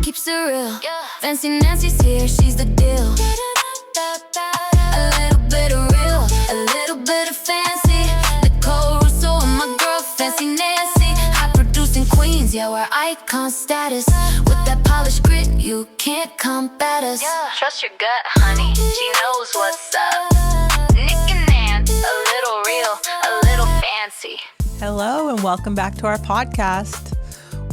keeps it real. Fancy Nancy's here, she's the deal. A little bit of real, a little bit of fancy. Nicole, Rousseau, and my girl, Fancy Nancy. High producing queens, yeah, we're icon status. With that polished grit, you can't combat us. Trust your gut, honey, she knows what's up. Nic Nance, a little real, a little fancy. Hello and welcome back to our podcast.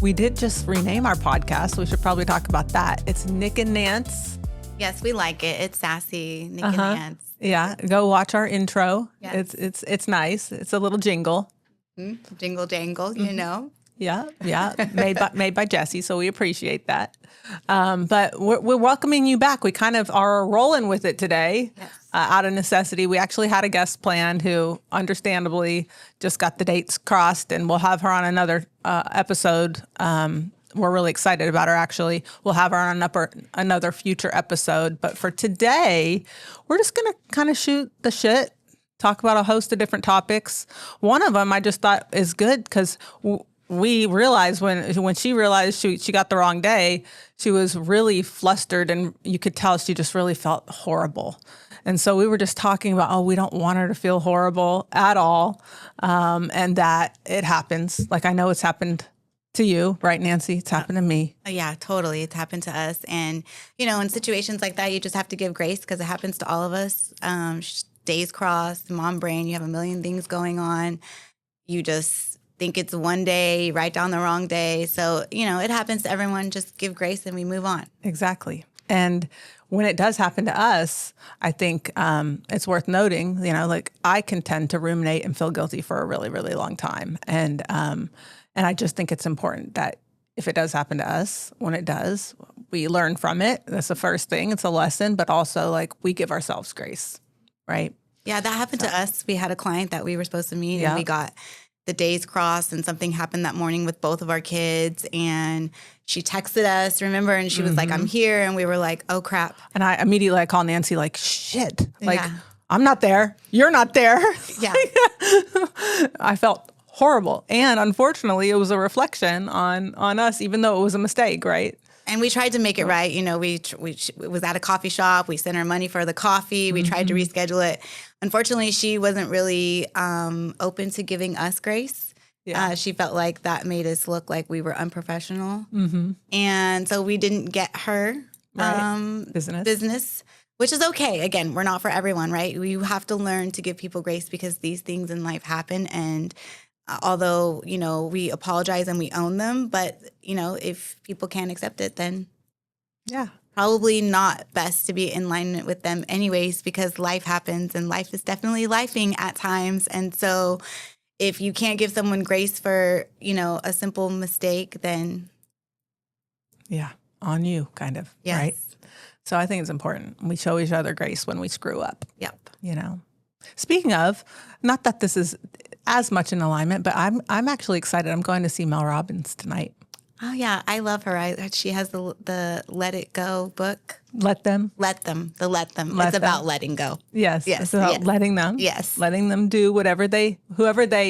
We did just rename our podcast. We should probably talk about that. It's Nic and Nance. Yes, we like it. It's sassy, Nic and Nance. Yeah, go watch our intro. Yes. It's nice. It's a little jingle. Jingle jangle, you know. Yeah, made by Jesse, so we appreciate that. But we're welcoming you back. We kind of are rolling with it today, out of necessity. We actually had a guest planned who, understandably, just got the dates crossed, and we'll have her on another episode. We're really excited about her, actually. We'll have her on another future episode. But for today, we're just going to kind of shoot the shit, talk about a host of different topics. One of them I just thought is good because we realized when she realized she got the wrong day, she was really flustered, and you could tell she just really felt horrible. And so we were just talking about, we don't want her to feel horrible at all, and that it happens. Like, I know it's happened to you, right, Nancy? It's happened to me. Yeah, totally. It's happened to us. And, you know, in situations like that, you just have to give grace because it happens to all of us. Days cross, mom brain, you have a million things going on. You just think it's one day, write down the wrong day. So, you know, it happens to everyone. Just give grace and we move on. Exactly. And when it does happen to us, I think it's worth noting, you know, like, I can tend to ruminate and feel guilty for a really, really long time. And I just think it's important that if it does happen to us, when it does, we learn from it. That's the first thing. It's a lesson, but also, like, we give ourselves grace, right? Yeah, that happened to us. We had a client that we were supposed to meet, and we got the days crossed, and something happened that morning with both of our kids, and she texted us, remember, and she was like, I'm here, and we were like, oh, crap. And I immediately called Nancy, like, shit, like, I'm not there. You're not there. Yeah. I felt horrible. And unfortunately, it was a reflection on us, even though it was a mistake, right? And we tried to make it right. You know, it was at a coffee shop. We sent her money for the coffee. We tried to reschedule it. Unfortunately, she wasn't really open to giving us grace. Yeah. She felt like that made us look like we were unprofessional. And so we didn't get her business, which is okay. Again, we're not for everyone, right? You have to learn to give people grace because these things in life happen. And although, you know, we apologize and we own them, but, you know, if people can't accept it, then probably not best to be in alignment with them anyways, because life happens and life is definitely lifing at times. And so if you can't give someone grace for, you know, a simple mistake, then on you, kind of, right? So I think it's important. We show each other grace when we screw up. Yep. You know, speaking of, not that this is as much in alignment, but I'm actually excited. I'm going to see Mel Robbins tonight. Oh yeah, I love her. She has the Let It Go book. Let them. It's about letting go. Yes. It's about letting them. Yes. Letting them do whoever they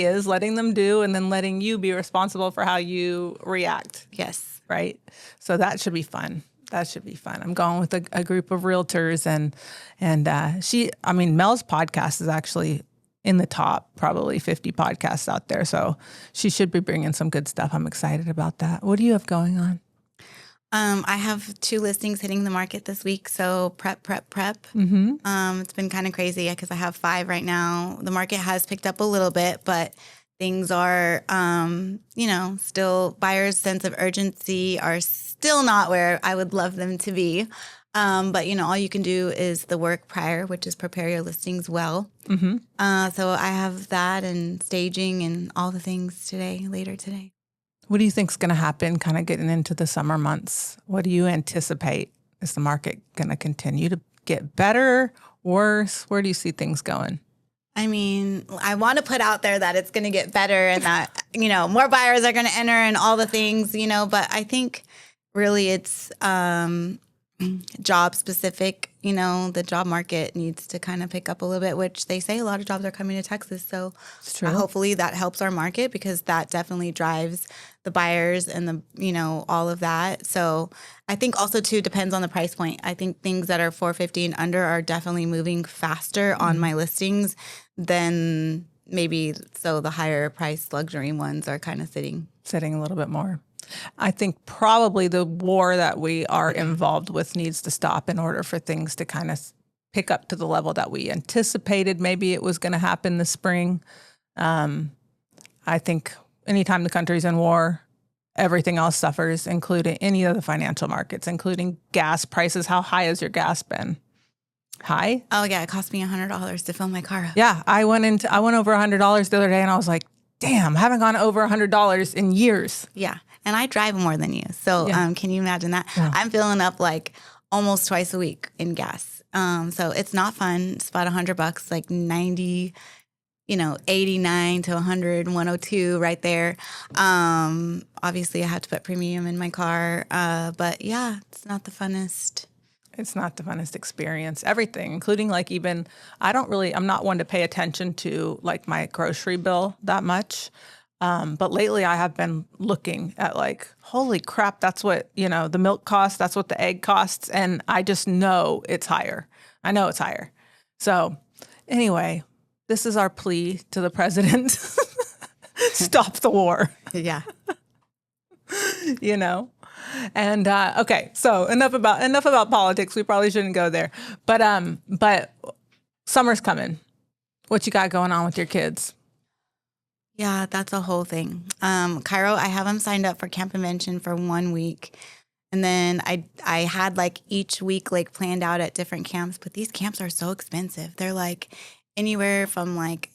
is, letting them do, and then letting you be responsible for how you react. Yes. Right. So that should be fun. I'm going with a group of realtors, and Mel's podcast is actually in the top probably 50 podcasts out there. So she should be bringing some good stuff. I'm excited about that. What do you have going on? I have 2 listings hitting the market this week. So prep. It's been kind of crazy because I have 5 right now. The market has picked up a little bit, but things are, still buyers' sense of urgency are still not where I would love them to be. But, you know, all you can do is the work prior, which is prepare your listings well. So I have that and staging and all the things later today. What do you think is going to happen kind of getting into the summer months? What do you anticipate? Is the market going to continue to get better, worse? Where do you see things going? I mean, I want to put out there that it's going to get better and that, you know, more buyers are going to enter and all the things, you know, but I think really it's job specific, the job market needs to kind of pick up a little bit, which they say a lot of jobs are coming to Texas. So It's true. hopefully that helps our market, because that definitely drives the buyers and all of that. So I think also too depends on the price point. I think things that are $450 and under are definitely moving faster on my listings than maybe so the higher priced luxury ones are kind of sitting a little bit more. I think probably the war that we are involved with needs to stop in order for things to kind of pick up to the level that we anticipated maybe it was going to happen this spring. I think anytime the country's in war, everything else suffers, including any of the financial markets, including gas prices. How high has your gas been? High? Oh yeah, it cost me $100 to fill my car up. Yeah, I went over $100 the other day, and I was like, damn, I haven't gone over $100 in years. Yeah. And I drive more than you. So can you imagine that? Yeah. I'm filling up like almost twice a week in gas. So it's not fun. It's about $100, like 90, 89 to 100, 102 right there. Obviously I have to put premium in my car. But yeah, it's not the funnest. It's not the funnest experience. Everything, including like even, I'm not one to pay attention to like my grocery bill that much. But lately I have been looking at like, holy crap, that's what, the milk costs, that's what the egg costs. And I just know it's higher. I know it's higher. So anyway, this is our plea to the president. Stop the war. Yeah. And okay, so enough about politics. We probably shouldn't go there. But summer's coming. What you got going on with your kids? Yeah, that's a whole thing. Cairo, I have him signed up for camp convention for 1 week. And then I had like each week like planned out at different camps, but these camps are so expensive. They're like anywhere from like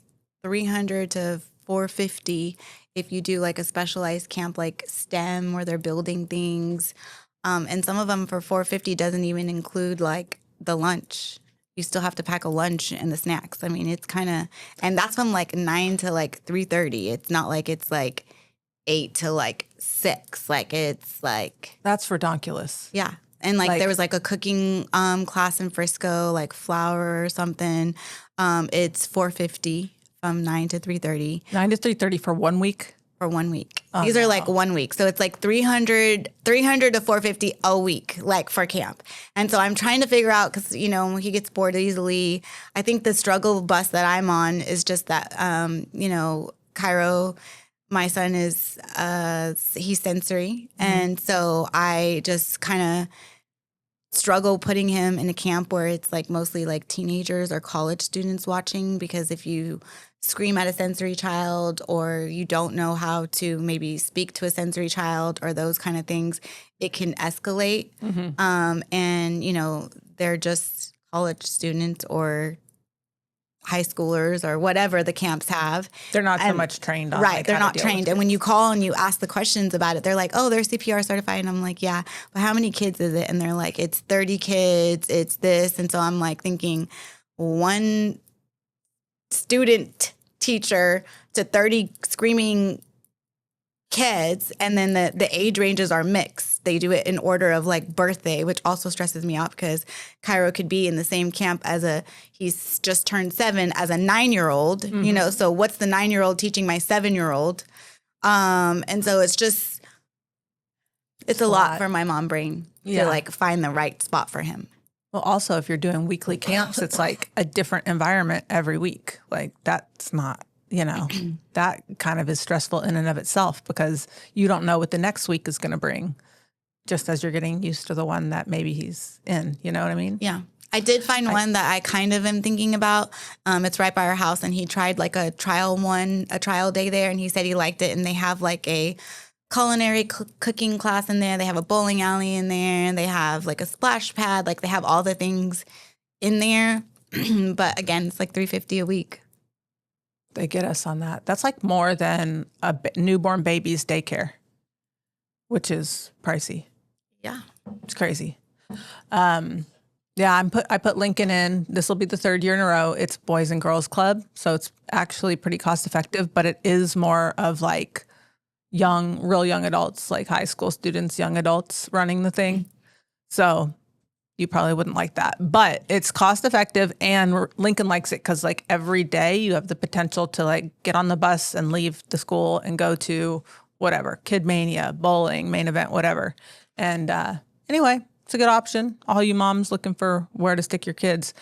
$300 to $450 if you do like a specialized camp like STEM where they're building things. And some of them for $450 doesn't even include like the lunch. You still have to pack a lunch and the snacks. I mean, it's kind of, and that's from like 9 to like 3:30. It's not like it's like 8 to like 6. Like it's like. That's redonkulous. Yeah. And like there was like a cooking class in Frisco, like flour or something. It's $450 from 9 to 3:30. 9 to 3:30 for 1 week? For 1 week. Oh, These are like 1 week. So it's like $300 to $450 a week, like for camp. And so I'm trying to figure out, because, he gets bored easily. I think the struggle bus that I'm on is just that, Cairo, my son is, he's sensory. Mm-hmm. And so I just kind of struggle putting him in a camp where it's like mostly like teenagers or college students watching, because if you scream at a sensory child or you don't know how to maybe speak to a sensory child or those kind of things, it can escalate. Mm-hmm. And, they're just college students or high schoolers or whatever the camps have. They're not so much trained on. Right, like, they're how not to deal trained. with And when you call and you ask the questions about it, they're like, oh, they're CPR certified. And I'm like, yeah, but how many kids is it? And they're like, it's 30 kids, it's this. And so I'm like thinking one student teacher to 30 screaming kids, and then the age ranges are mixed. They do it in order of like birthday, which also stresses me out because Cairo could be in the same camp as he's just turned 7 as a 9-year-old, Mm-hmm. So what's the 9-year-old teaching my 7-year-old? And so it's a lot for my mom brain to like find the right spot for him. Well, also, if you're doing weekly camps, it's like a different environment every week. Like that's not, that kind of is stressful in and of itself because you don't know what the next week is going to bring, just as you're getting used to the one that maybe he's in. You know what I mean? Yeah. I did find one that I kind of am thinking about. It's right by our house, and he tried like a trial day there, and he said he liked it. And they have like a culinary cooking class in there. They have a bowling alley in there. They have like a splash pad. Like they have all the things in there. But again, it's like $350 a week. They get us on that. That's like more than a newborn baby's daycare, which is pricey. Yeah. It's crazy. Yeah, I put Lincoln in. This will be the 3rd year in a row. It's Boys and Girls Club. So it's actually pretty cost effective, but it is more of like real young adults, like high school students, young adults running the thing. So you probably wouldn't like that. But it's cost effective, and Lincoln likes it because like every day you have the potential to like get on the bus and leave the school and go to whatever, Kid Mania, bowling, main event, whatever. And anyway, it's a good option. All you moms looking for where to stick your kids.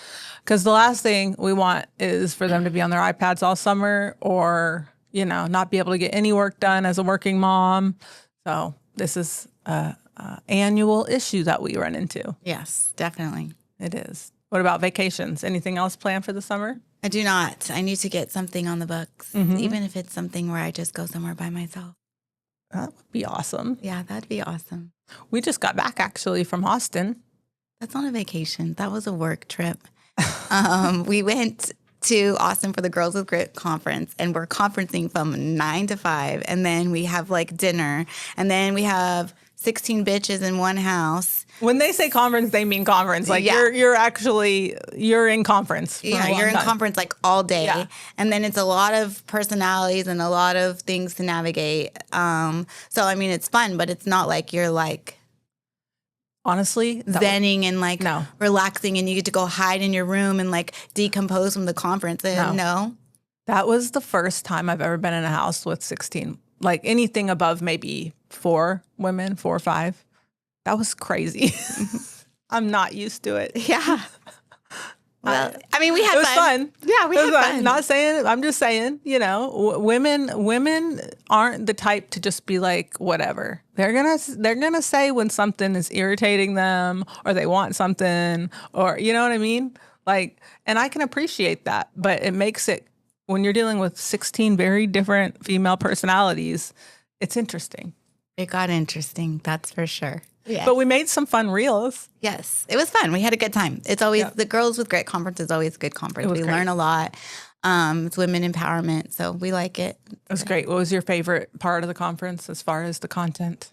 Because the last thing we want is for them to be on their iPads all summer or, not be able to get any work done as a working mom. So this is annual issue that we run into. Yes, definitely. It is. What about vacations? Anything else planned for the summer? I do not. I need to get something on the books, even if it's something where I just go somewhere by myself. That would be awesome. Yeah, that'd be awesome. We just got back actually from Austin. That's not a vacation. That was a work trip. We went to Austin for the Girls with Grit conference, and we're conferencing from 9 to 5. And then we have like dinner, and then we have 16 bitches in one house. When they say conference, they mean conference. Like you're in conference. For Yeah, you're in conference like all day. Yeah. And then it's a lot of personalities and a lot of things to navigate. So, I mean, it's fun, but it's not like you're like honestly zenning and like relaxing and you get to go hide in your room and like decompose from the conference. No. That was the first time I've ever been in a house with 16. Like anything above maybe 4 women, 4 or 5. That was crazy. I'm not used to it. Yeah. Well, I mean, we had fun. Yeah, we had fun. Not saying, I'm just saying, women aren't the type to just be like, whatever. They're gonna say when something is irritating them or they want something or, you know what I mean? Like, and I can appreciate that, but it makes it, when you're dealing with 16 very different female personalities, it's interesting. It got interesting, that's for sure. Yeah. But we made some fun reels. Yes, it was fun. We had a good time. It's always the Girls with Grit conference is always a good conference. We learn a lot. It's women empowerment, so we like it. It was great. What was your favorite part of the conference as far as the content?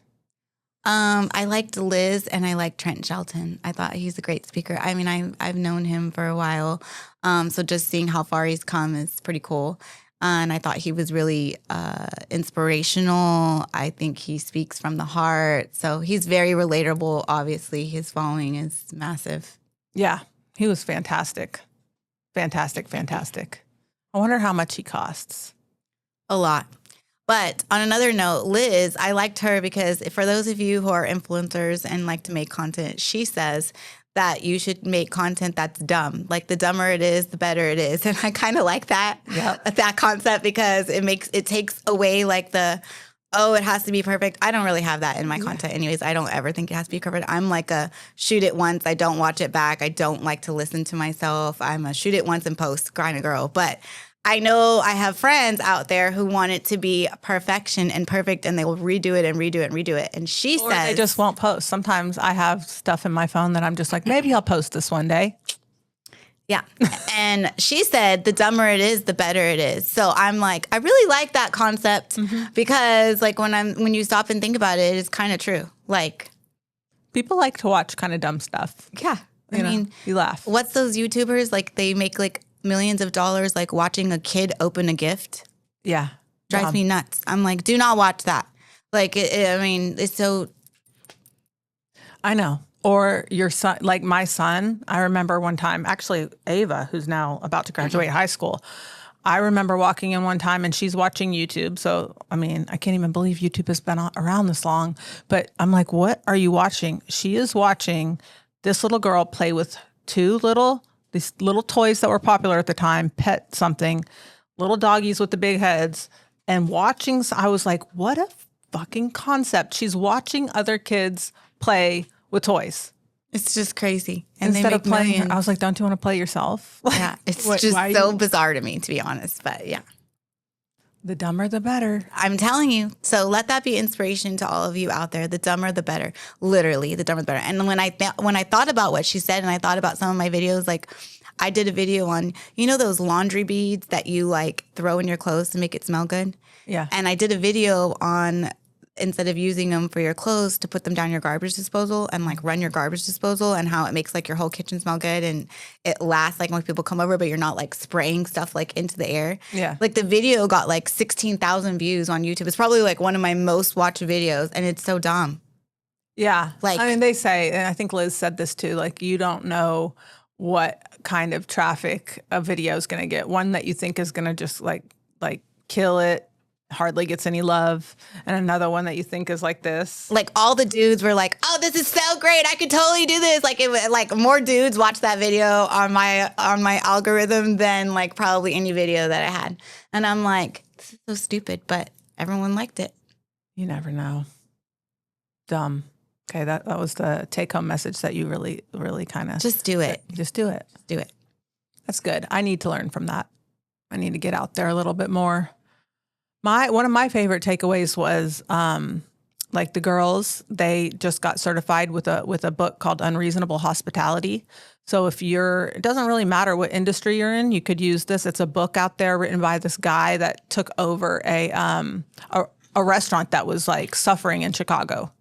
I liked Liz and I liked Trent Shelton. I thought he's a great speaker. I mean, I've known him for a while, so just seeing how far he's come is pretty cool. And I thought he was really inspirational. I think he speaks from the heart. So he's very relatable. Obviously, his following is massive. Yeah, he was fantastic. Fantastic. I wonder how much he costs. A lot. But on another note, Liz, I liked her because for those of you who are influencers and like to make content, she says that you should make content that's dumb. Like the dumber it is, the better it is. And I kind of like that, that concept because it takes away like it has to be perfect. I don't really have that in my content anyways. I don't ever think it has to be perfect. I'm like a shoot it once. I don't watch it back. I don't like to listen to myself. I'm a shoot it once and post kind of girl. But I know I have friends out there who want it to be perfection and perfect, and they will redo it and redo it and redo it. And she says they just won't post. Sometimes I have stuff in my phone that I'm just like, maybe I'll post this one day. Yeah. And she said, the dumber it is, the better it is. So I'm like, I really like that concept because like when you stop and think about it, it's kind of true. Like people like to watch kind of dumb stuff. Yeah. I mean, you laugh. What's those YouTubers? Like they make like millions of dollars like watching a kid open a gift. Yeah. Drives me nuts. I'm like, do not watch that. Like, I mean, it's so. I know. Or your son, like my son, I remember one time, actually Ava, who's now about to graduate high school, I remember walking in one time and she's watching YouTube. So, I mean, I can't even believe YouTube has been around this long. But I'm like, what are you watching? She is watching this little girl play with these little toys that were popular at the time, pet something, little doggies with the big heads, and watching. I was like, what a fucking concept. She's watching other kids play with toys. It's just crazy. And instead of playing, I was like, don't you want to play yourself? Yeah, it's just so bizarre to me, to be honest. But yeah. The dumber, the better. I'm telling you. So let that be inspiration to all of you out there. The dumber, the better. Literally, the dumber, the better. And when I thought about what she said and I thought about some of my videos, like I did a video on, those laundry beads that you like throw in your clothes to make it smell good? Yeah. And I did a video on instead of using them for your clothes, to put them down your garbage disposal and like run your garbage disposal, and how it makes like your whole kitchen smell good and it lasts like when people come over, but you're not like spraying stuff like into the air. Yeah. Like the video got like 16,000 views on YouTube. It's probably like one of my most watched videos, and it's so dumb. Yeah. Like- I mean, they say, and I think Liz said this too, like, you don't know what kind of traffic a video is going to get. One that you think is going to just like kill it, hardly gets any love. And another one that you think is like this. Like all the dudes were like, "Oh, this is so great! I could totally do this." Like, like more dudes watched that video on my algorithm than like probably any video that I had. And I'm like, this is so stupid, but everyone liked it. You never know. Dumb. Okay, that was the take-home message that you really, really kind of... Just do it. Just do it. Do it. That's good. I need to learn from that. I need to get out there a little bit more. One of my favorite takeaways was like the girls, they just got certified with a book called Unreasonable Hospitality. So it doesn't really matter what industry you're in, you could use this. It's a book out there written by this guy that took over a restaurant that was like suffering in Chicago.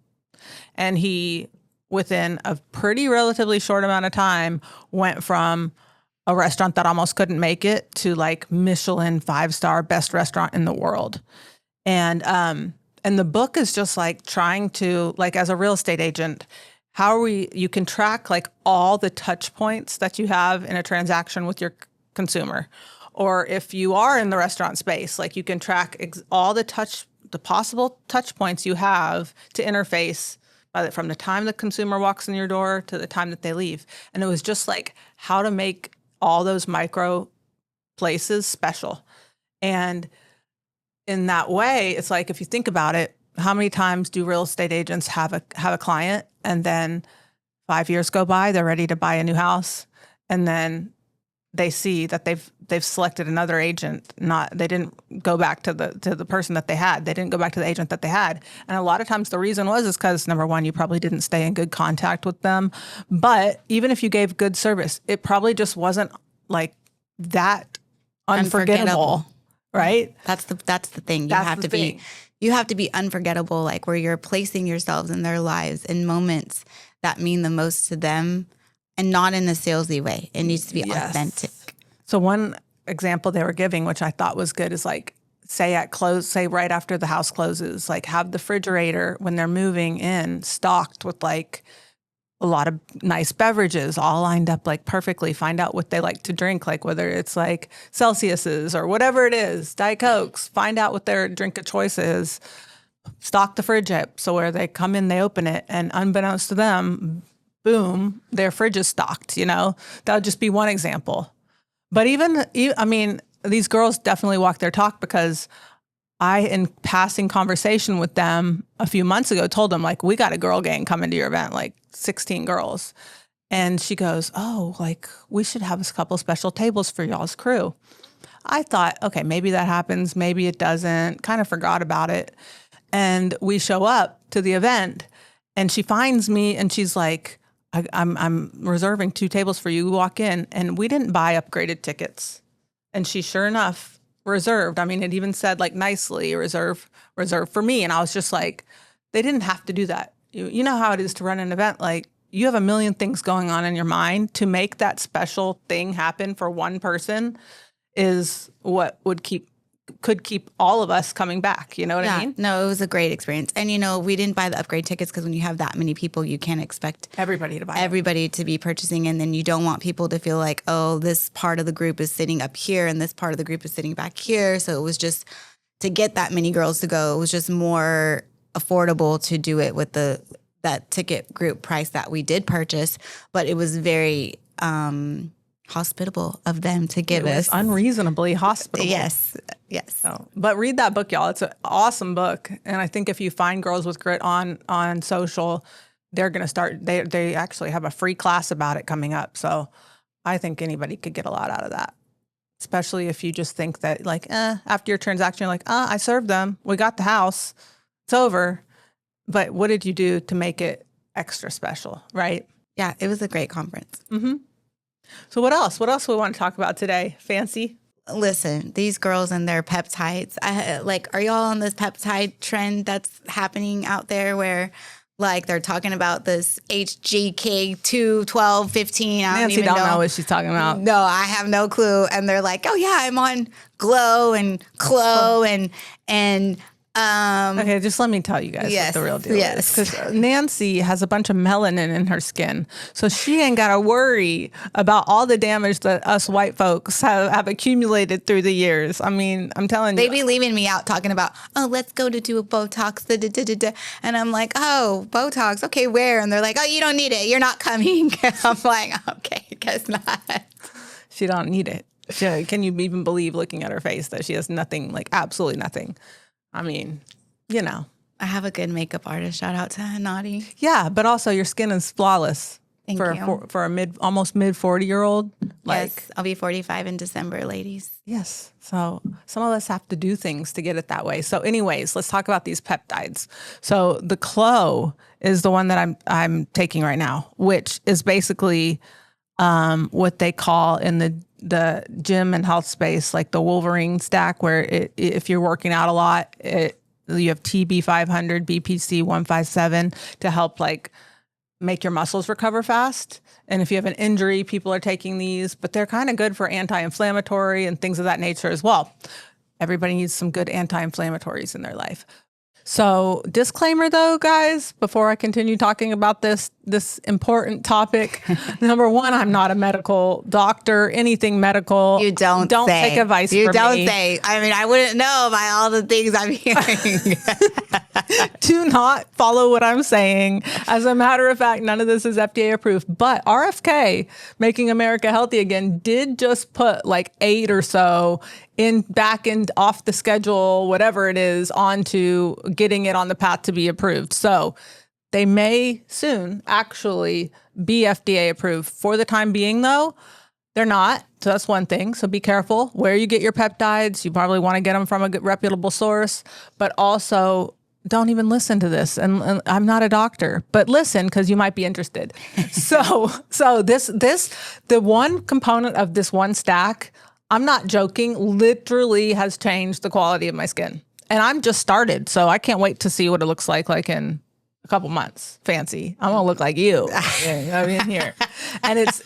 And he, within a pretty relatively short amount of time, went from a restaurant that almost couldn't make it to like Michelin 5-star best restaurant in the world. And the book is just like trying to, like, as a real estate agent, you can track like all the touch points that you have in a transaction with your consumer. Or if you are in the restaurant space, like you can track all the possible touch points you have to interface from the time the consumer walks in your door to the time that they leave. And it was just like how to make all those micro places special. And in that way, it's like, if you think about it, how many times do real estate agents have a client and then 5 years go by, they're ready to buy a new house, and then they see that they've selected another agent. They didn't go back to the person that they had. They didn't go back to the agent that they had. And a lot of times the reason is because, number one, you probably didn't stay in good contact with them. But even if you gave good service, it probably just wasn't like that unforgettable. Right? That's the thing. You have to be unforgettable, like where you're placing yourselves in their lives in moments that mean the most to them, and not in a salesy way. It needs to be authentic. So one example they were giving, which I thought was good, is like, say right after the house closes, like have the refrigerator when they're moving in stocked with like a lot of nice beverages all lined up like perfectly. Find out what they like to drink, like whether it's like Celsius's or whatever it is, Diet Cokes. Find out what their drink of choice is. Stock the fridge up so where they come in, they open it, and unbeknownst to them, boom, their fridge is stocked, That would just be one example. But these girls definitely walk their talk, because I, in passing conversation with them a few months ago, told them, like, we got a girl gang coming to your event, like 16 girls. And she goes, oh, like, we should have a couple special tables for y'all's crew. I thought, okay, maybe that happens. Maybe it doesn't. Kind of forgot about it. And we show up to the event, and she finds me, and she's like, I'm reserving 2 tables for you. We walk in, and we didn't buy upgraded tickets. And she, sure enough, reserved. I mean, it even said like nicely, reserve for me. And I was just like, they didn't have to do that. You know how it is to run an event. Like, you have a million things going on in your mind. To make that special thing happen for one person is what could keep all of us coming back. You know what I mean? No, it was a great experience. And, we didn't buy the upgrade tickets because when you have that many people, you can't expect everybody to be purchasing. And then you don't want people to feel like, oh, this part of the group is sitting up here and this part of the group is sitting back here. So it was just, to get that many girls to go, it was just more affordable to do it with that ticket group price that we did purchase. But it was very hospitable of them to give us. Unreasonably hospitable. Yes. So, but read that book, y'all. It's an awesome book. And I think if you find Girls with Grit on social, they're going to start, they actually have a free class about it coming up. So I think anybody could get a lot out of that. Especially if you just think that, like, after your transaction, you're like, I served them. We got the house. It's over. But what did you do to make it extra special, right? Yeah, it was a great conference. Mm-hmm. So what else? What else we want to talk about today? Fancy? Listen, these girls and their peptides. Are y'all on this peptide trend that's happening out there where, like, they're talking about this HGK 2, 12, 15. Nancy don't know what she's talking about. No, I have no clue. And they're like, oh, yeah, I'm on Glow and Clo and Okay, just let me tell you guys what the real deal is. Because Nancy has a bunch of melanin in her skin. So she ain't got to worry about all the damage that us white folks have accumulated through the years. I mean, I'm telling you. They be leaving me out talking about, oh, let's go to do a Botox. Da, da, da, da, da. And I'm like, oh, Botox. Okay, where? And they're like, oh, you don't need it. You're not coming. I'm like, okay, guess not. She don't need it. Can you even believe looking at her face that she has nothing, like absolutely nothing? I mean, you know. I have a good makeup artist. Shout out to Hanadi. Yeah, but also your skin is flawless. Thank you. For a almost mid 40-year-old. Yes, I'll be 45 in December, ladies. Yes. So some of us have to do things to get it that way. So anyways, let's talk about these peptides. So the Clo is the one that I'm taking right now, which is basically what they call in the gym and health space, like the Wolverine stack, where if you're working out a lot, you have TB 500, BPC 157 to help like make your muscles recover fast. And if you have an injury, people are taking these, but they're kind of good for anti-inflammatory and things of that nature as well. Everybody needs some good anti-inflammatories in their life. So disclaimer though, guys, before I continue talking about this important topic, number one, I'm not a medical doctor, anything medical. You don't take advice from me. You don't say. I mean, I wouldn't know by all the things I'm hearing. Do not follow what I'm saying. As a matter of fact, none of this is FDA approved, but RFK, Making America Healthy Again, did just put like 8 or so back off the schedule, whatever it is, onto getting it on the path to be approved. So they may soon actually be FDA approved. For the time being, though, they're not. So that's one thing. So be careful where you get your peptides. You probably want to get them from a good, reputable source, but also don't even listen to this. And I'm not a doctor, but listen, because you might be interested. So the one component of this one stack, I'm not joking, literally has changed the quality of my skin. And I'm just started, so I can't wait to see what it looks like in a couple months. Fancy. I'm gonna look like you. I mean, here. And it's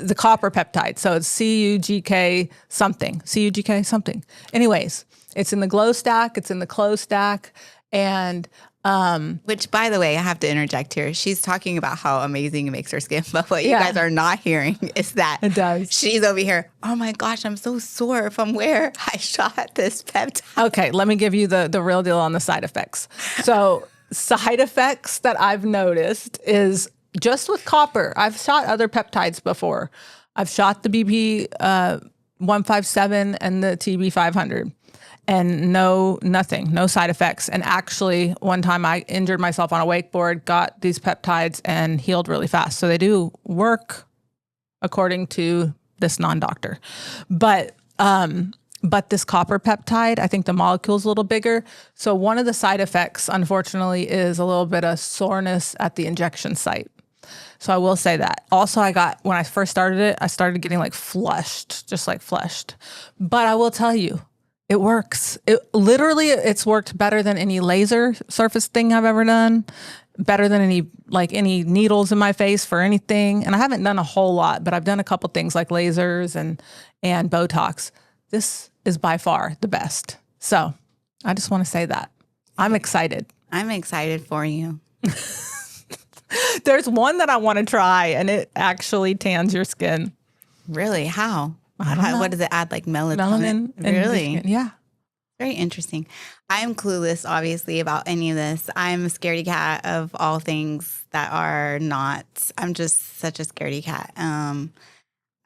the copper peptide. So it's CUGK something. Anyways, it's in the glow stack. It's in the Clo stack. And which, by the way, I have to interject here. She's talking about how amazing it makes her skin, but what you guys are not hearing is that it does. She's over here. Oh my gosh, I'm so sore from where I shot this peptide. Okay, let me give you the real deal on the side effects. So side effects that I've noticed is just with copper. I've shot other peptides before. I've shot the BP 157 and the TB 500. And no side effects. And actually, one time I injured myself on a wakeboard, got these peptides and healed really fast. So they do work according to this non-doctor. But this copper peptide, I think the molecule's a little bigger. So one of the side effects, unfortunately, is a little bit of soreness at the injection site. So I will say that. Also, when I first started it, I started getting just like flushed. But I will tell you, it works. It's worked better than any laser surface thing I've ever done, better than any needles in my face for anything. And I haven't done a whole lot, but I've done a couple things like lasers and Botox. This is by far the best. So I just want to say that. I'm excited. I'm excited for you. There's one that I want to try, and it actually tans your skin. Really? How? I don't know. What does it add? Like Melanin. Really? Yeah. Very interesting. I'm clueless, obviously, about any of this. I'm a scaredy cat of all things that are not. I'm just such a scaredy cat.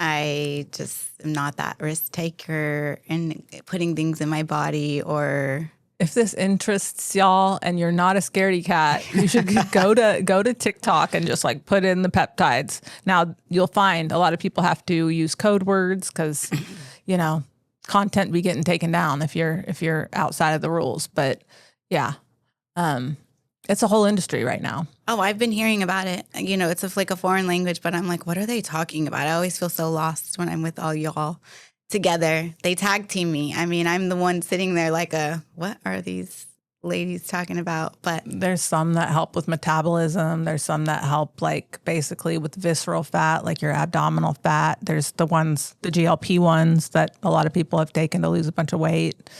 I just am not that risk taker in putting things in my body or. If this interests y'all and you're not a scaredy cat, you should go to TikTok and just put in the peptides. Now you'll find a lot of people have to use code words because, content be getting taken down if you're outside of the rules. But yeah, it's a whole industry right now. Oh, I've been hearing about it. It's a foreign language, but I'm like, what are they talking about? I always feel so lost when I'm with all y'all. Together, they tag team me. I mean, I'm the one sitting there what are these ladies talking about? But there's some that help with metabolism. There's some that help basically with visceral fat, like your abdominal fat. There's the GLP ones that a lot of people have taken to lose a bunch of weight.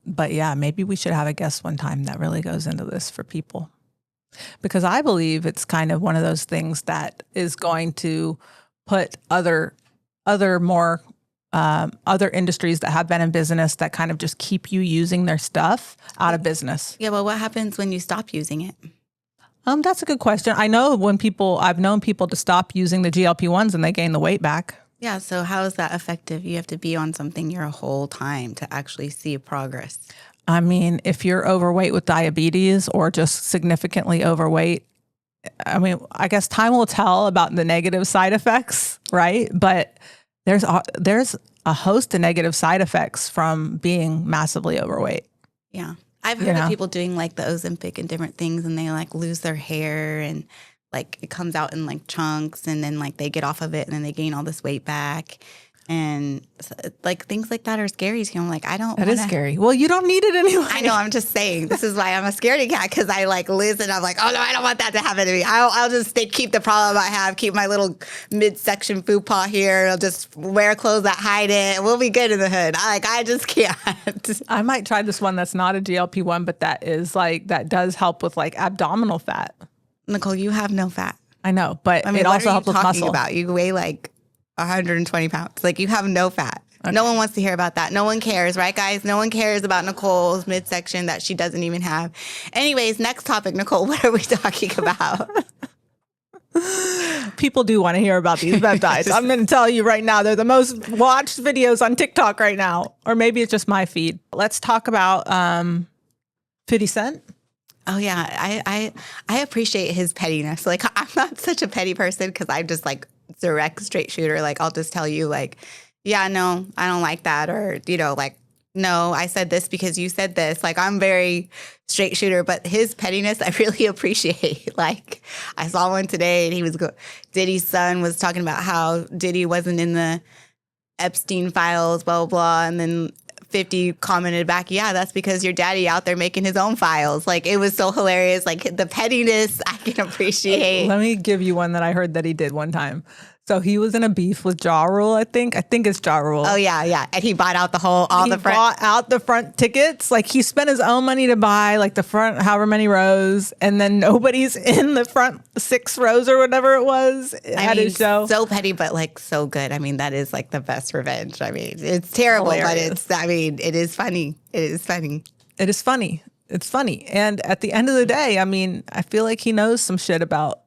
But yeah, maybe we should have a guest one time that really goes into this for people. Because I believe it's kind of one of those things that is going to put other industries that have been in business that kind of just keep you using their stuff out of business. Yeah, well, what happens when you stop using it? That's a good question. I've known people to stop using the GLP-1s and they gain the weight back. Yeah, so how is that effective? You have to be on something your whole time to actually see progress. I mean, if you're overweight with diabetes or just significantly overweight, I mean, I guess time will tell about the negative side effects, right? But there's a host of negative side effects from being massively overweight. Yeah. I've heard of people doing like the Ozempic and different things, and they like lose their hair and like it comes out in like chunks, and then like they get off of it and then they gain all this weight back. And like things like that are scary to me. I'm like, That is scary. Well, you don't need it anyway. I know. I'm just saying. This is why I'm a scaredy cat, because I like listen. I'm like, oh no, I don't want that to happen to me. I'll just keep the problem I have, keep my little midsection fupa here. I'll just wear clothes that hide it. We'll be good in the hood. I just can't. I might try this one that's not a GLP-1, but that does help with like abdominal fat. Nicole, you have no fat. I know, but I mean, it also helps with muscle. About? You weigh like 120 pounds. Like you have no fat. Okay. No one wants to hear about that. No one cares, right, guys? No one cares about Nicole's midsection that she doesn't even have. Anyways, next topic, Nicole. What are we talking about? People do want to hear about these peptides. I'm going to tell you right now, they're the most watched videos on TikTok right now. Or maybe it's just my feed. Let's talk about 50 Cent. Oh, yeah. I appreciate his pettiness. Like, I'm not such a petty person because I'm just like direct, straight shooter. Like, I'll just tell you like, yeah, no, I don't like that. Or, like, no, I said this because you said this. Like, I'm very straight shooter, but his pettiness, I really appreciate. Like, I saw one today and Diddy's son was talking about how Diddy wasn't in the Epstein files, blah, blah, blah. And then 50 commented back, yeah, that's because your daddy out there making his own files. Like, it was so hilarious. Like, the pettiness I can appreciate. Let me give you one that I heard that he did one time. So he was in a beef with Ja Rule, I think. I think it's Ja Rule. Oh, yeah. And he bought out he bought out the front tickets. Like, he spent his own money to buy, like, the front however many rows. And then nobody's in the front 6 rows or whatever it was at his show. So petty, but, like, so good. I mean, that is, like, the best revenge. I mean, it's terrible, Hilarious. But it is funny. It is funny. It is funny. It's funny. And at the end of the day, I mean, I feel like he knows some shit about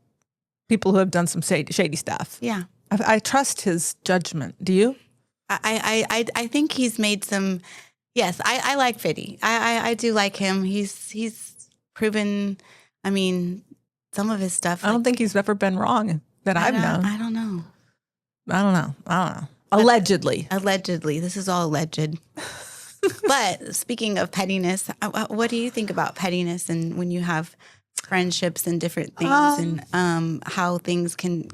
people who have done some shady stuff. Yeah. I trust his judgment. Do you? I think he's made some. Yes, I like 50. I do like him. He's proven. I mean, some of his stuff. I don't think he's ever been wrong that I've known. I don't know. Allegedly. This is all alleged. But speaking of pettiness, what do you think about pettiness and when you have friendships and different things and how things can.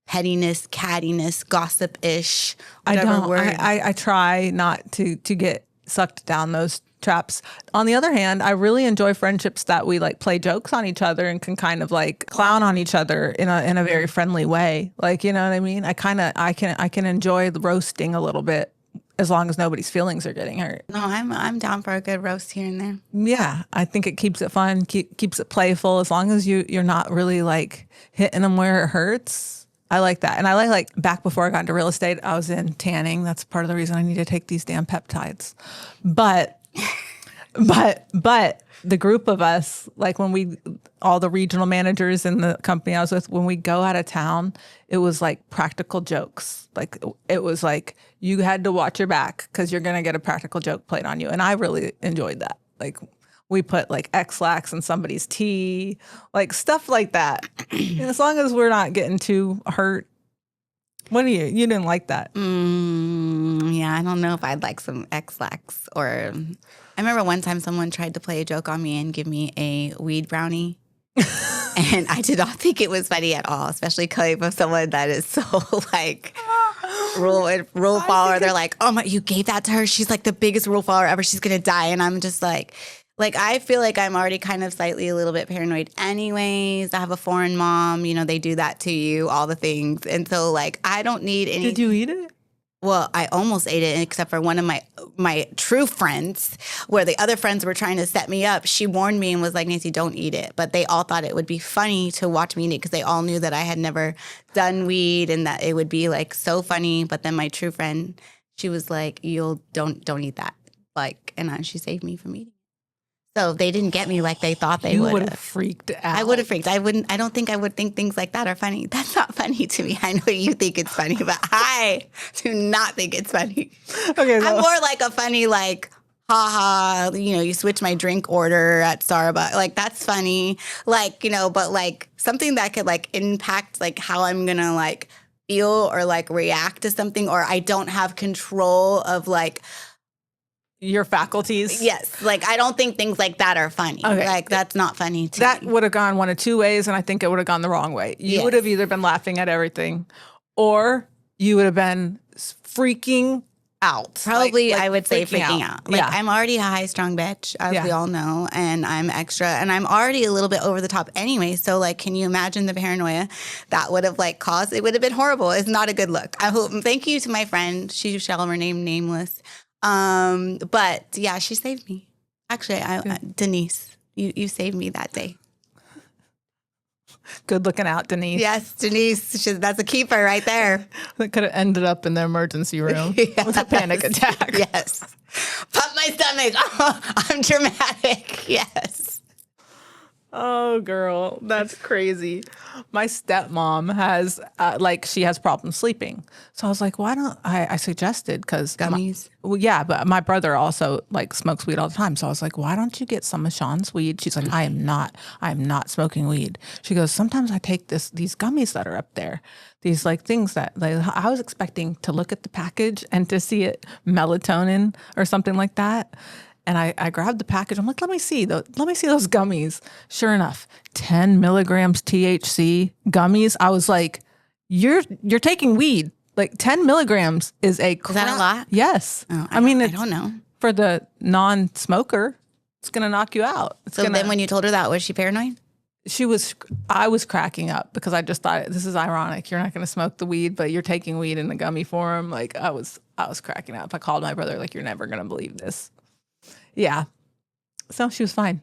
Pettiness, cattiness, gossip-ish, whatever word. I try not to get sucked down those traps. On the other hand, I really enjoy friendships that we like play jokes on each other and can kind of like clown on each other in a very friendly way. Like, you know what I mean? I can enjoy the roasting a little bit as long as nobody's feelings are getting hurt. No, I'm down for a good roast here and there. Yeah, I think it keeps it fun, keeps it playful. As long as you're not really like hitting them where it hurts. I like that. And I like back before I got into real estate, I was in tanning. That's part of the reason I need to take these damn peptides. But the group of us, like when all the regional managers in the company I was with, when we go out of town, it was like practical jokes. Like it was like you had to watch your back because you're going to get a practical joke played on you. And I really enjoyed that. Like we put like X-Lax in somebody's tea, like stuff like that. And as long as we're not getting too hurt. You didn't like that? Yeah, I don't know if I'd like some X-Lax or... I remember one time someone tried to play a joke on me and give me a weed brownie. And I did not think it was funny at all, especially coming from someone that is so like rule follower. They're like, oh my, you gave that to her? She's like the biggest rule follower ever. She's going to die. And I'm just like, I feel like I'm already kind of slightly a little bit paranoid anyways. I have a foreign mom. You know, they do that to you, all the things. And so, like, I don't need any... Did you eat it? Well, I almost ate it, except for one of my true friends, where the other friends were trying to set me up. She warned me and was like, Nancy, don't eat it. But they all thought it would be funny to watch me eat it because they all knew that I had never done weed and that it would be like so funny. But then my true friend, she was like, don't eat that. Like, and she saved me from eating. So they didn't get me like they thought they would. You would have freaked out. I would have freaked. I don't think I would think things like that are funny. That's not funny to me. I know you think it's funny, but I do not think it's funny. Okay, I'm more like a funny, like, haha, you switch my drink order at Starbucks. Like, that's funny. Like, but like something that could like impact like how I'm going to like feel or like react to something, or I don't have control of like, your faculties. yes. Like, I don't think things like that are funny. Okay. Like, that's not funny to That me. would have gone one of two ways, and I think it would have gone the wrong way. You Yes. would have either been laughing at everything, or you would have been freaking out. Probably, Like I would say freaking out. Like, yeah. I'm already a high-strung bitch, as Yeah. we all know, and I'm extra, and I'm already a little bit over the top anyway. So, like, can you imagine the paranoia that would have, like, caused? It would have been horrible. It's not a good look. I hope. Thank you to my friend. She shall remain nameless. But, yeah, she saved me. Actually, Denise, you saved me that day. Good looking out, Denise. Yes, Denise, that's a keeper right there. That could have ended up in the emergency room with a panic attack. Yes. Pump my stomach. Oh, I'm dramatic. Yes. Oh, girl, that's crazy. My stepmom has, she has problems sleeping. So I was like, why don't I suggested because Gummies? Well, yeah, but my brother also like smokes weed all the time. So I was like, why don't you get some of Sean's weed? She's like, I am not smoking weed. She goes, sometimes I take these gummies that are up there. These like things that I was expecting to look at the package and to see it melatonin or something like that. And I grabbed the package. I'm like, let me see those gummies. Sure enough, 10 milligrams THC gummies. I was like, you're taking weed. Like 10 milligrams is a crap. Is that a lot? Yes. Oh, I mean, I it's, don't know. for the non-smoker, it's going to knock you out. So then when you told her that, was she paranoid? I was cracking up because I just thought, this is ironic. You're not going to smoke the weed, but you're taking weed in the gummy form. Like I was cracking up. I called my brother, like, you're never going to believe this. Yeah. So she was fine.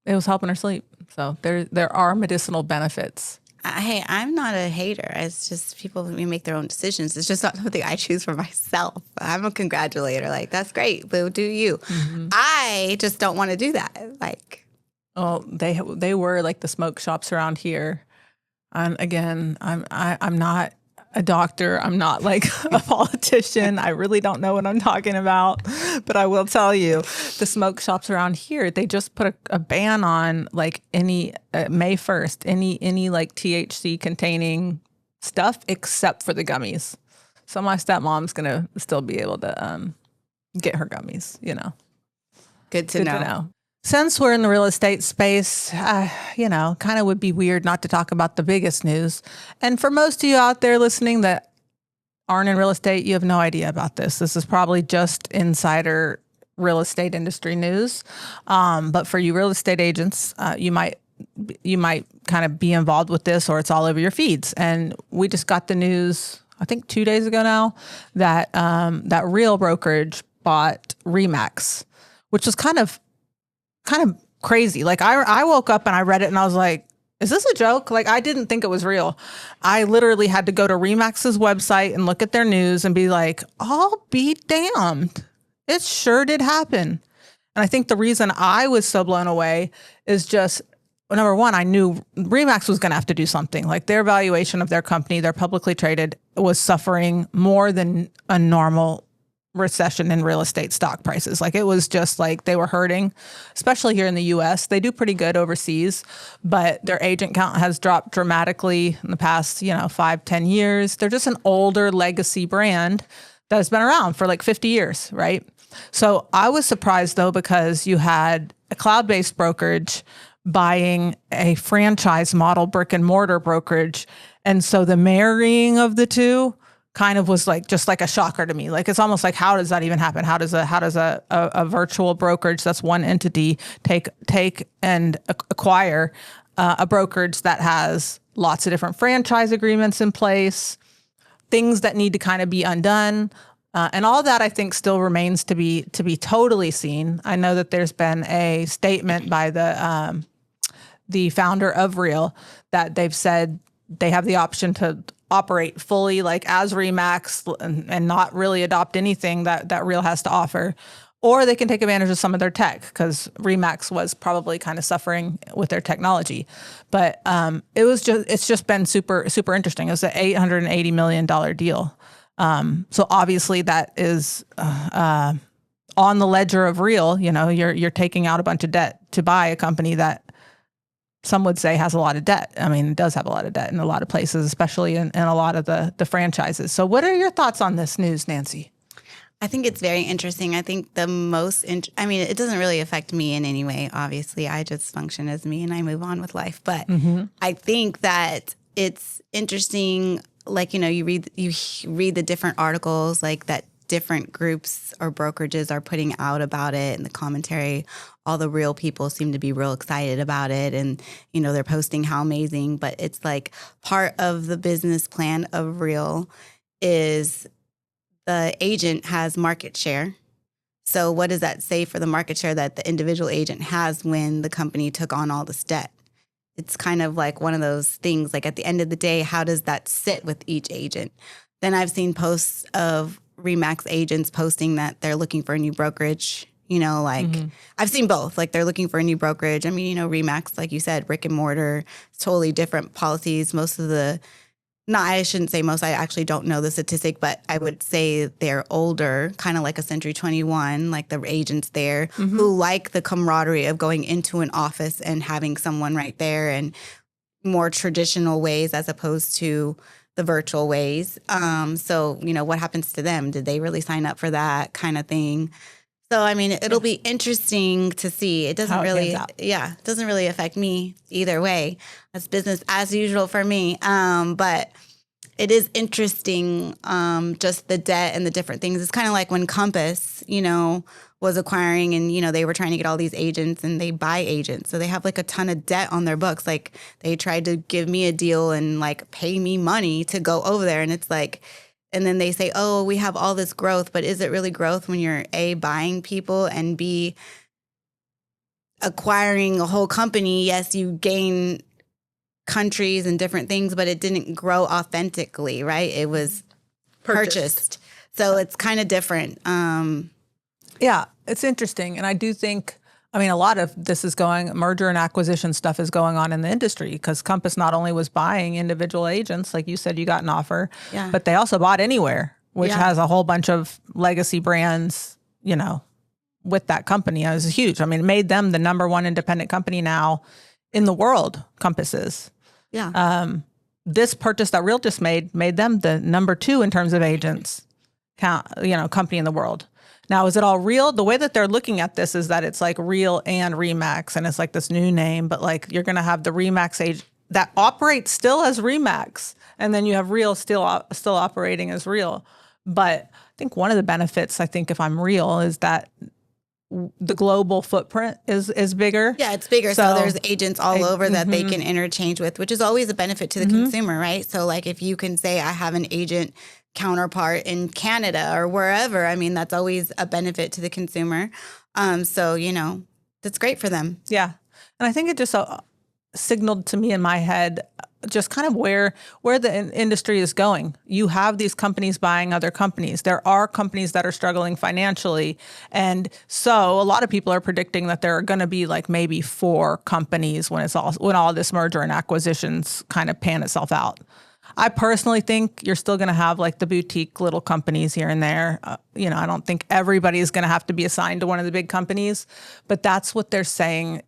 It was helping her sleep. So there are medicinal benefits. Hey, I'm not a hater. It's just people make their own decisions. It's just not something I choose for myself. I'm a congratulator. Like, that's great, boo, do you. Mm-hmm. I just don't want to do that. Like, Oh, they were like the smoke shops around here. And again, I'm not a doctor. I'm not like a politician. I really don't know what I'm talking about. But I will tell you, the smoke shops around here, they just put a ban on like any May 1st, any like THC containing stuff except for the gummies. So my stepmom's gonna still be able to get her gummies. good to know. Since we're in the real estate space, kind of would be weird not to talk about the biggest news. And for most of you out there listening that aren't in real estate, you have no idea about this. This is probably just insider real estate industry news. But for you real estate agents, you might kind of be involved with this, or it's all over your feeds. And we just got the news, I think 2 days ago now, that that Real Brokerage bought Remax, which was kind of crazy. Like I woke up and I read it and I was like, is this a joke? Like I didn't think it was real. I literally had to go to Remax's website and look at their news and be like, I'll be damned. It sure did happen. And I think the reason I was so blown away is just, number one, I knew Remax was going to have to do something. Like their valuation of their company, they're publicly traded, was suffering more than a normal recession in real estate stock prices. Like it was just like they were hurting, especially here in the US. They do pretty good overseas, but their agent count has dropped dramatically in the past, 5-10 years. They're just an older legacy brand that has been around for like 50 years, right? So I was surprised though, because you had a cloud-based brokerage buying a franchise model brick and mortar brokerage. And so the marrying of the two kind of was like just like a shocker to me. Like it's almost like, how does that even happen? How does a virtual brokerage that's one entity take and acquire a brokerage that has lots of different franchise agreements in place, things that need to kind of be undone. And all that I think still remains to be totally seen. I know that there's been a statement by the founder of Real that they've said they have the option to operate fully like as Remax and not really adopt anything that Real has to offer. Or they can take advantage of some of their tech, because Remax was probably kind of suffering with their technology. But it's just been super, super interesting. It was an $880 million deal. So obviously that is on the ledger of Real. You know, you're taking out a bunch of debt to buy a company that some would say has a lot of debt. I mean, it does have a lot of debt in a lot of places, especially in a lot of the franchises. So what are your thoughts on this news, Nancy? I think it's very interesting. I think the most, it doesn't really affect me in any way. Obviously, I just function as me and I move on with life. But I think that it's interesting. Like, you know, you read the different articles like that different groups or brokerages are putting out about it, and the commentary. All the Real people seem to be real excited about it, and you know, they're posting how amazing. But it's like part of the business plan of Real is the agent has market share. So what does that say for the market share that the individual agent has when the company took on all this debt? It's kind of like one of those things, like at the end of the day, how does that sit with each agent? Then I've seen posts of Remax agents posting that they're looking for a new brokerage. You know, like I've seen both. Like they're looking for a new brokerage. I mean, you know, Remax, like you said, brick and mortar, totally different policies. I shouldn't say most, I actually don't know the statistic, but I would say they're older, kind of like a Century 21, like the agents there who like the camaraderie of going into an office and having someone right there, and more traditional ways as opposed to the virtual ways. So, you know, what happens to them? Did they really sign up for that kind of thing? So, I mean, it'll be interesting to see. It doesn't it doesn't really affect me either way. It's business as usual for me. But it is interesting, just the debt and the different things. It's kind of like when Compass, you know, was acquiring, and, you know, they were trying to get all these agents, and they buy agents. So they have like a ton of debt on their books. Like they tried to give me a deal and like pay me money to go over there. And it's like, and then they say, oh, we have all this growth, but is it really growth when you're A, buying people, and B, acquiring a whole company? Yes, you gain countries and different things, but it didn't grow authentically, right? It was purchased. So it's kind of different. Yeah, it's interesting. And I do think, I mean, a lot of this merger and acquisition stuff is going on in the industry, because Compass not only was buying individual agents, like you said, you got an offer, but they also bought Anywhere, which has a whole bunch of legacy brands, you know, with that company. It was huge. I mean, it made them the number one independent company now in the world, Compass is. Yeah. This purchase that Real just made them the number 2 in terms of agents, company in the world. Now, is it all Real? The way that they're looking at this is that it's like Real and Remax, and it's like this new name, but like you're going to have the Remax agent that operates still as Remax, and then you have Real still operating as Real. But I think one of the benefits, I think if I'm Real, is that the global footprint is bigger. Yeah, it's bigger. So there's agents all over that they can interchange with, which is always a benefit to the consumer, right? So like if you can say I have an agent counterpart in Canada or wherever, I mean, that's always a benefit to the consumer. So, you know, that's great for them. Yeah. And I think it just signaled to me in my head just kind of where the industry is going. You have these companies buying other companies. There are companies that are struggling financially. And so a lot of people are predicting that there are going to be like maybe 4 companies when all this merger and acquisitions kind of pan itself out. I personally think you're still going to have like the boutique little companies here and there. You know, I don't think everybody is going to have to be assigned to one of the big companies, but that's what they're saying.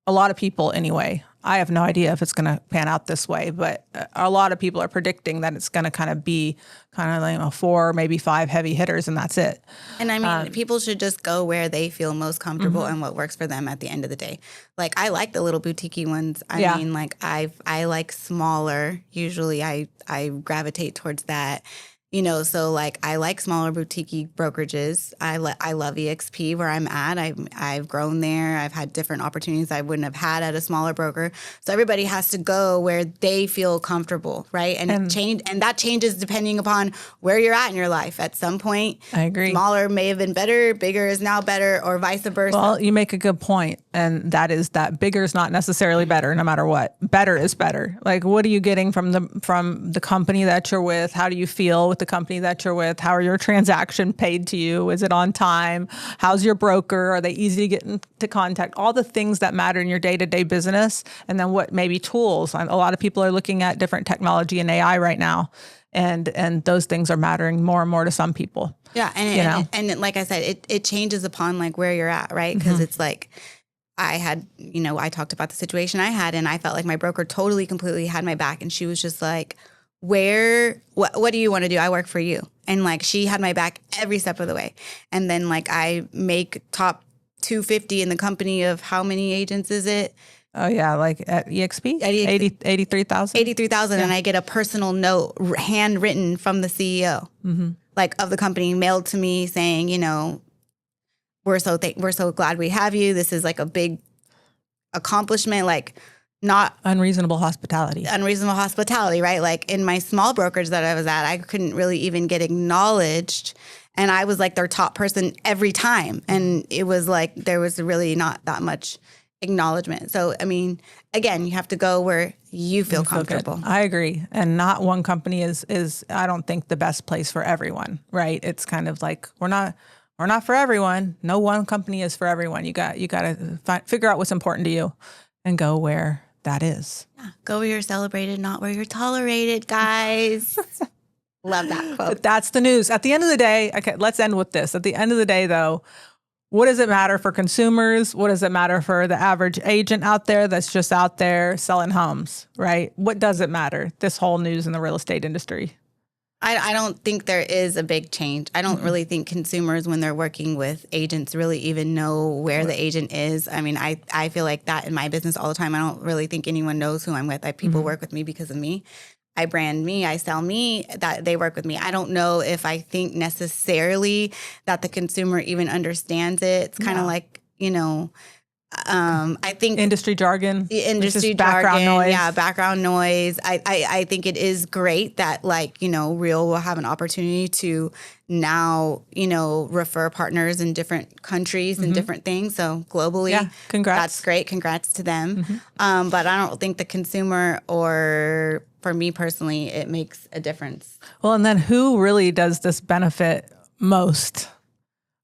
A lot of people anyway. I have no idea if it's going to pan out this way, but a lot of people are predicting that it's going to kind of be kind of like 4, maybe 5 heavy hitters, and that's it. And I mean, people should just go where they feel most comfortable and what works for them at the end of the day. Like, I like the little boutique-y ones. I mean, like, I like smaller. Usually I gravitate towards that. You know, so like I like smaller boutique brokerages. I love EXP where I'm at. I've grown there. I've had different opportunities I wouldn't have had at a smaller broker. So everybody has to go where they feel comfortable, right? And that changes depending upon where you're at in your life. At some point, I agree. Smaller may have been better, bigger is now better, or vice versa. Well, you make a good point, and that is that bigger is not necessarily better, no matter what. Better is better. Like, what are you getting from the company that you're with? How do you feel with the company that you're with? How are your transactions paid to you? Is it on time? How's your broker? Are they easy to get into contact? All the things that matter in your day-to-day business. And then what maybe tools. A lot of people are looking at different technology and AI right now. And those things are mattering more and more to some people. Yeah. And like I said, it changes upon like where you're at, right? Because it's like, I talked about the situation I had, and I felt like my broker totally, completely had my back. And she was just like, what do you want to do? I work for you. And like, she had my back every step of the way. And then like, I make top 250 in the company of how many agents is it? Oh yeah. Like at EXP, 83,000. 83,000. Yeah. And I get a personal note handwritten from the CEO, like of the company, mailed to me saying, you know, we're so glad we have you. This is like a big accomplishment. Like, not Unreasonable Hospitality, right? Like in my small brokerage that I was at, I couldn't really even get acknowledged. And I was like their top person every time. And it was like, there was really not that much acknowledgement. So, I mean, again, you have to go where you feel comfortable. Good. I agree. And not one company is, I don't think, the best place for everyone, right? It's kind of like, we're not for everyone. No one company is for everyone. You got to figure out what's important to you and go where that is. Yeah, go where you're celebrated, not where you're tolerated, guys. Love that quote. But that's the news. At the end of the day, okay, let's end with this. At the end of the day, though, what does it matter for consumers? What does it matter for the average agent out there that's just out there selling homes, right? What does it matter? This whole news in the real estate industry. I don't think there is a big change. I don't really think consumers, when they're working with agents, really even know where the agent is. I mean, I feel like that in my business all the time. I don't really think anyone knows who I'm with. People work with me because of me. I brand me. I sell me. That they work with me. I don't know if I think necessarily that the consumer even understands it. It's kind of like, you know, I think industry jargon, background noise. Yeah, background noise. I think it is great that, like, you know, Real will have an opportunity to now, you know, refer partners in different countries and different things. So globally, yeah, congrats. That's great. Congrats to them. But I don't think the consumer, or for me personally, it makes a difference. Well, and then who really does this benefit most?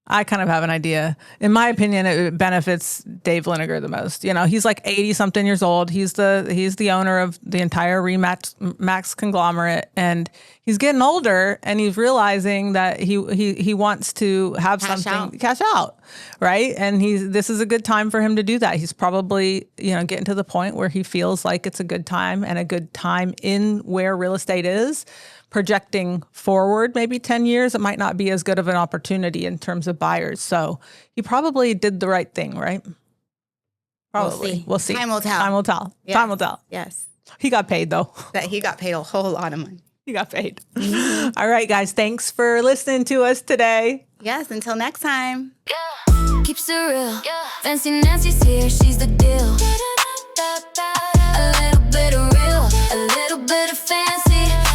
I kind of have an idea. In my opinion, it benefits Dave Liniger the most. You know, he's like 80-something years old. He's the owner of the entire Remax conglomerate, and he's getting older, and he's realizing that he wants to have cash out, right? And this is a good time for him to do that. He's probably, you know, getting to the point where he feels like it's a good time, and a good time in where real estate is. Projecting forward maybe 10 years, it might not be as good of an opportunity in terms of buyers. So he probably did the right thing, right? Probably. We'll see. Time will tell. Time will tell. Yes. Time will tell. Yes. He got paid, though. He got paid a whole lot of money. He got paid. All right, guys. Thanks for listening to us today. Yes. Until next time. Yeah. Keeps it real. Yeah. Fancy Nancy's here. She's the deal. A little bit of real. A little bit of fancy.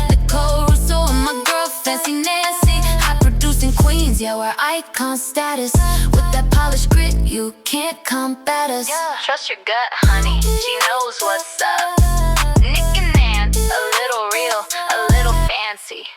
Nicole, Rousseau, and my girl, Fancy Nancy. High producing queens, yeah, we're icon status. With that polished grit, you can't combat us. Yeah. Trust your gut, honey. She knows what's up. Nic Nance, a little real, a little fancy.